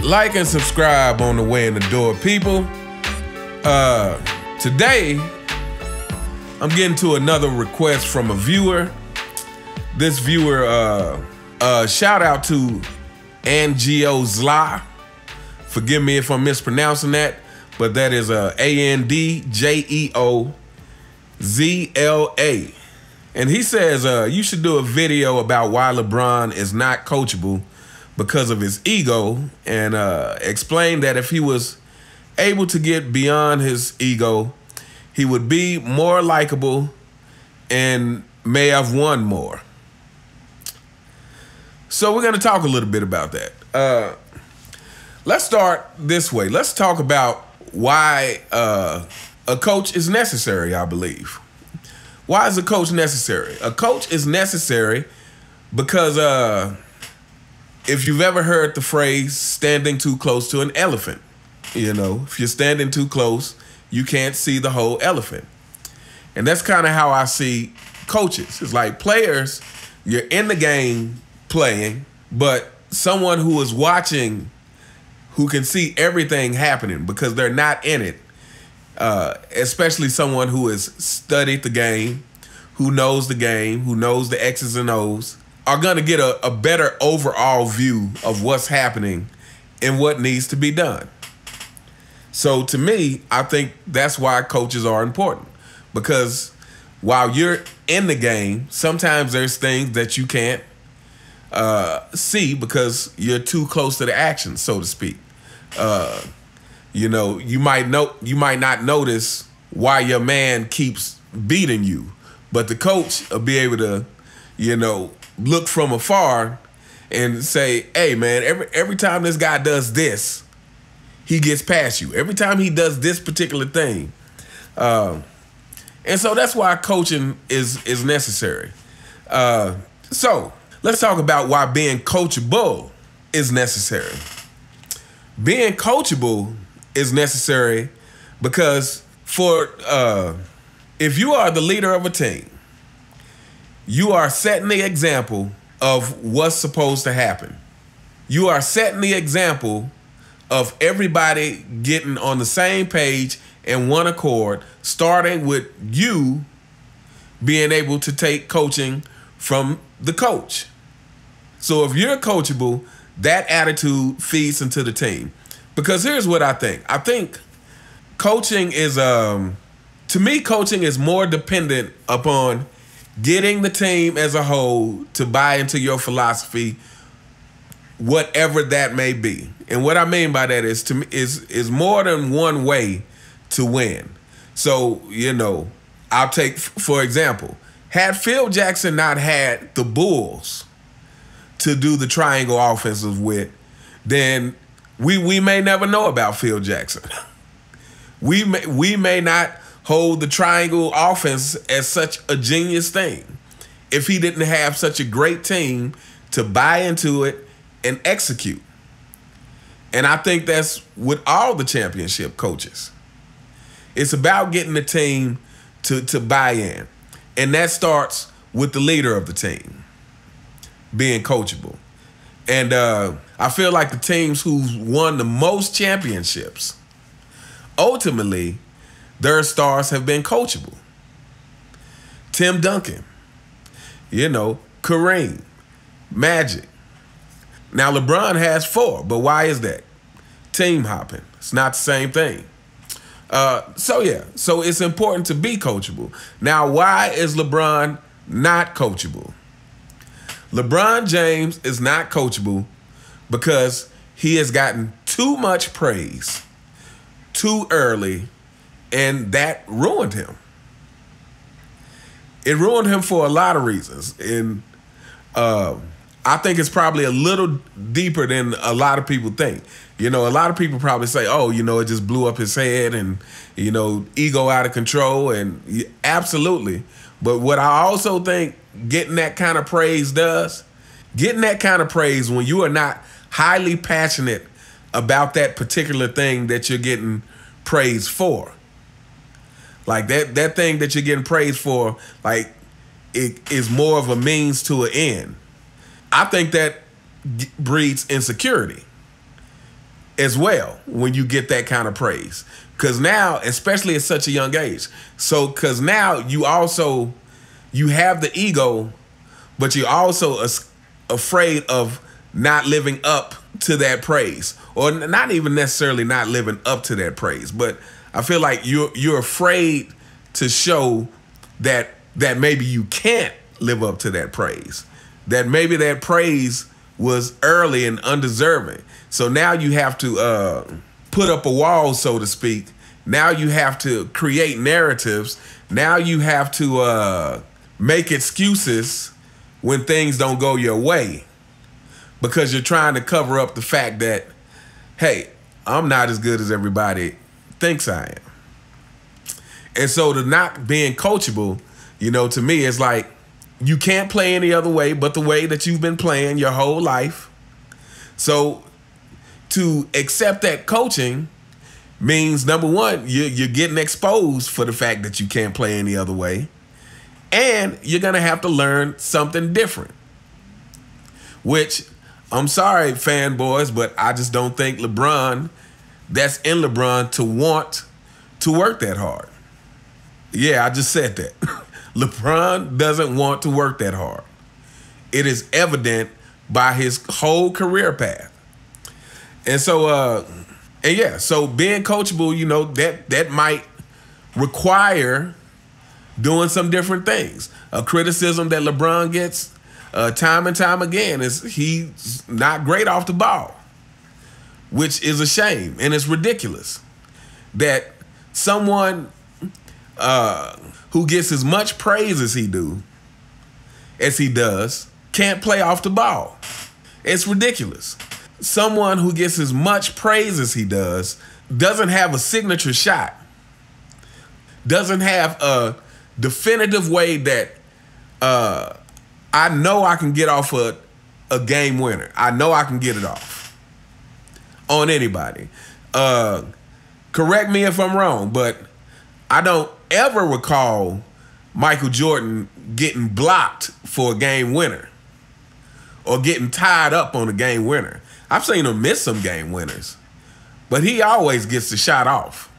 Like and subscribe on the way in the door, people. Today, I'm getting to another request from a viewer. This viewer, shout out to Angio Zla. Forgive me if I'm mispronouncing that, but that is ANDJEOZLA. And he says, you should do a video about why LeBron is not coachable because of his ego, and explain that if he was able to get beyond his ego, he would be more likable and may have won more. So we're going to talk a little bit about that. Let's start this way. Let's talk about why a coach is necessary, I believe. Why is a coach necessary? A coach is necessary because if you've ever heard the phrase standing too close to an elephant, you know, if you're standing too close, you can't see the whole elephant. And that's kind of how I see coaches. It's like players, you're in the game playing, but someone who is watching, who can see everything happening because they're not in it, especially someone who has studied the game, who knows the game, who knows the X's and O's, are going to get a better overall view of what's happening and what needs to be done. So to me, I think that's why coaches are important, because while you're in the game, sometimes there's things that you can't see because you're too close to the action, so to speak. You know, you might not notice why your man keeps beating you, but the coach will be able to, you know, look from afar and say, hey man, every time this guy does this, he gets past you. Every time he does this particular thing. And so that's why coaching is necessary. So let's talk about why being coachable is necessary. Being coachable is necessary because if you are the leader of a team, you are setting the example of what's supposed to happen. You are setting the example of everybody getting on the same page and one accord, starting with you being able to take coaching from the coach. So if you're coachable, that attitude feeds into the team. Because here's what I think. I think coaching is, to me, coaching is more dependent upon getting the team as a whole to buy into your philosophy, whatever that may be. And what I mean by that is, to me, is more than one way to win. So, you know, I'll take, for example, had Phil Jackson not had the Bulls to do the triangle offensive with, then we may never know about Phil Jackson. We may not hold the triangle offense as such a genius thing if he didn't have such a great team to buy into it and execute. And I think that's with all the championship coaches. It's about getting the team to buy in. And that starts with the leader of the team being coachable. And I feel like the teams who've won the most championships, ultimately, their stars have been coachable. Tim Duncan, you know, Kareem, Magic. Now, LeBron has 4, but why is that? Team hopping. It's not the same thing. So it's important to be coachable. Now, why is LeBron not coachable? LeBron James is not coachable because he has gotten too much praise too early, and that ruined him. It ruined him for a lot of reasons. And I think it's probably a little deeper than a lot of people think. You know, a lot of people probably say, oh, you know, it just blew up his head and, you know, ego out of control. And absolutely. But what I also think getting that kind of praise does, getting that kind of praise when you are not highly passionate about that particular thing that you're getting praised for. Like that thing that you're getting praised for, like, it is more of a means to an end. I think that breeds insecurity. as well when you get that kind of praise. Because now, especially at such a young age, so because now you have the ego, but you're also afraid of not living up to that praise, or not even necessarily not living up to that praise, but I feel like you're afraid to show that maybe you can't live up to that praise, that maybe that praise was early and undeserving. So now you have to put up a wall, so to speak. Now you have to create narratives. Now you have to make excuses when things don't go your way, because you're trying to cover up the fact that, hey, I'm not as good as everybody thinks I am. And so the not being coachable, to me, it's like you can't play any other way but the way that you've been playing your whole life. So to accept that coaching means, number one, you're getting exposed for the fact that you can't play any other way. And you're going to have to learn something different. Which, I'm sorry, fanboys, but I just don't think that's in LeBron to want to work that hard. Yeah, I just said that. LeBron doesn't want to work that hard. It is evident by his whole career path. And so, so being coachable, that might require doing some different things. A criticism that LeBron gets time and time again is he's not great off the ball, which is a shame, and it's ridiculous that someone who gets as much praise as he does can't play off the ball. It's ridiculous. Someone who gets as much praise as he doesn't have a signature shot, doesn't have a definitive way that I know I can get off a game winner. I know I can get it off on anybody. Correct me if I'm wrong, but I don't ever recall Michael Jordan getting blocked for a game winner or getting tied up on a game winner. I've seen him miss some game winners, but he always gets the shot off.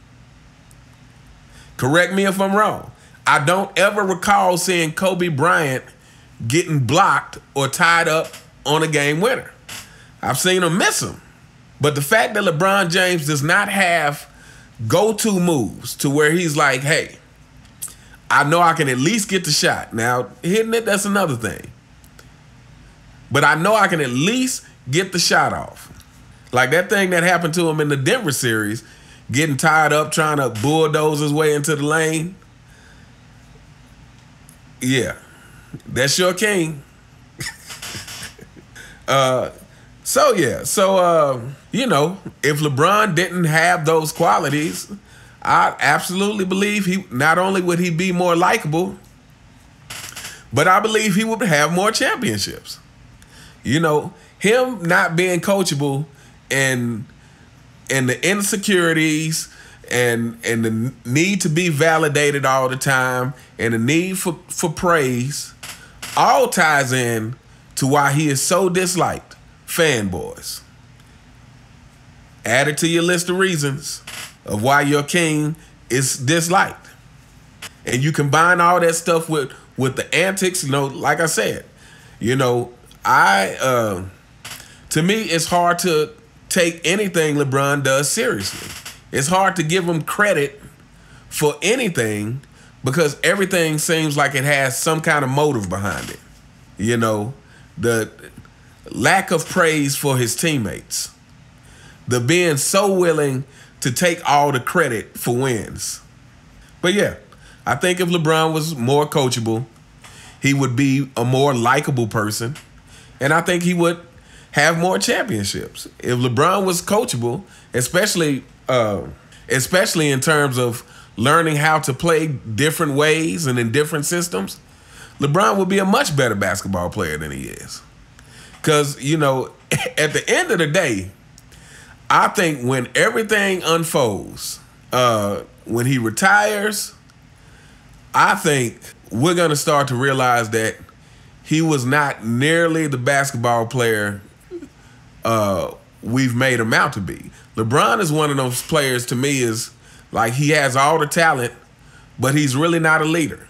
Correct me if I'm wrong. I don't ever recall seeing Kobe Bryant getting blocked or tied up on a game winner. I've seen him miss them. But the fact that LeBron James does not have go-to moves to where he's like, hey, I know I can at least get the shot. Now, hitting it, that's another thing. But I know I can at least get the shot off. Like that thing that happened to him in the Denver series, getting tied up, trying to bulldoze his way into the lane. Yeah, that's your king. If LeBron didn't have those qualities, I absolutely believe not only would he be more likable, but I believe he would have more championships. Him not being coachable and the insecurities and the need to be validated all the time and the need for praise all ties in to why he is so disliked. Fanboys. Add it to your list of reasons of why your king is disliked. And you combine all that stuff with the antics, like I said, to me, it's hard to take anything LeBron does seriously. It's hard to give him credit for anything because everything seems like it has some kind of motive behind it. The lack of praise for his teammates, the being so willing to take all the credit for wins. But yeah, I think if LeBron was more coachable, he would be a more likable person, and I think he would have more championships. If LeBron was coachable, especially in terms of learning how to play different ways and in different systems, LeBron would be a much better basketball player than he is. Because, at the end of the day, I think when everything unfolds, when he retires, I think we're going to start to realize that he was not nearly the basketball player we've made him out to be. LeBron is one of those players, to me, is like he has all the talent, but he's really not a leader.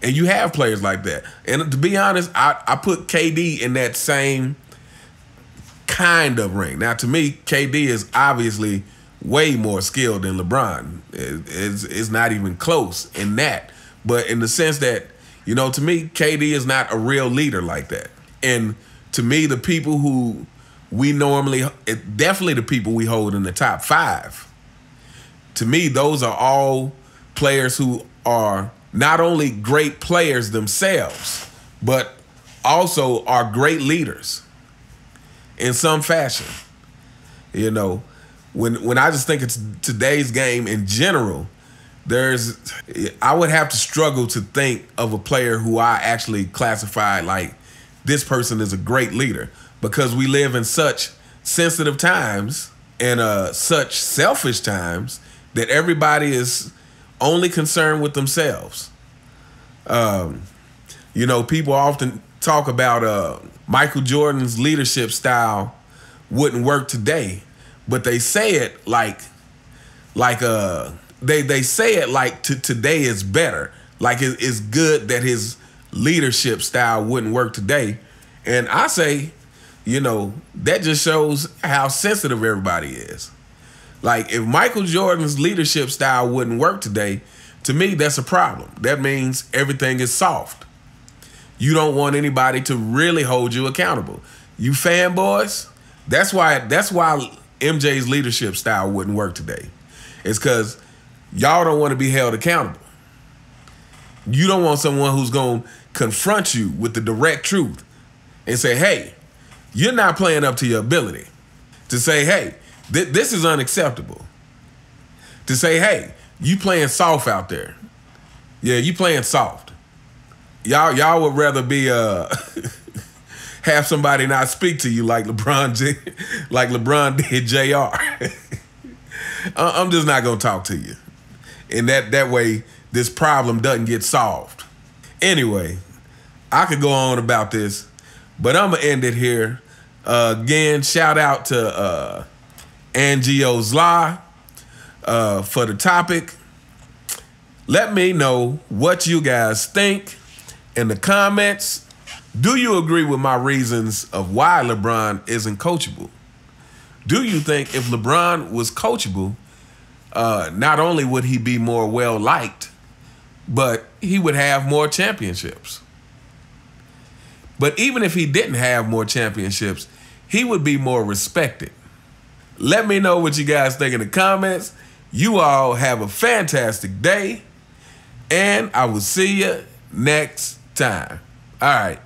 And you have players like that. And to be honest, I put KD in that same kind of ring. Now, to me, KD is obviously way more skilled than LeBron. It's not even close in that. But in the sense that, you know, to me, KD is not a real leader like that. And to me, the people who we normally, definitely the people we hold in the top 5, to me, those are all players who are not only great players themselves, but also are great leaders in some fashion. You know, when I just think it's today's game in general, I would have to struggle to think of a player who I actually classify like this person is a great leader, because we live in such sensitive times and such selfish times that everybody is only concerned with themselves. You know, people often talk about Michael Jordan's leadership style wouldn't work today, but they say it like they say it like today is better. Like it's good that his leadership style wouldn't work today. And I say, you know, that just shows how sensitive everybody is. Like, if Michael Jordan's leadership style wouldn't work today, to me, that's a problem. That means everything is soft. You don't want anybody to really hold you accountable. You fanboys, that's why MJ's leadership style wouldn't work today. It's because y'all don't want to be held accountable. You don't want someone who's going to confront you with the direct truth and say, hey, you're not playing up to your ability. To say, hey, this is unacceptable. To say, hey, you playing soft out there. Yeah, you playing soft. Y'all would rather be have somebody not speak to you like LeBron did JR. I'm just not gonna talk to you. And that way this problem doesn't get solved. Anyway, I could go on about this, but I'm gonna end it here. Again, shout out to Angio's Law for the topic. Let me know what you guys think in the comments. Do you agree with my reasons of why LeBron isn't coachable? Do you think if LeBron was coachable, not only would he be more well-liked, but he would have more championships? But even if he didn't have more championships, he would be more respected. Let me know what you guys think in the comments. You all have a fantastic day, and I will see you next time. All right.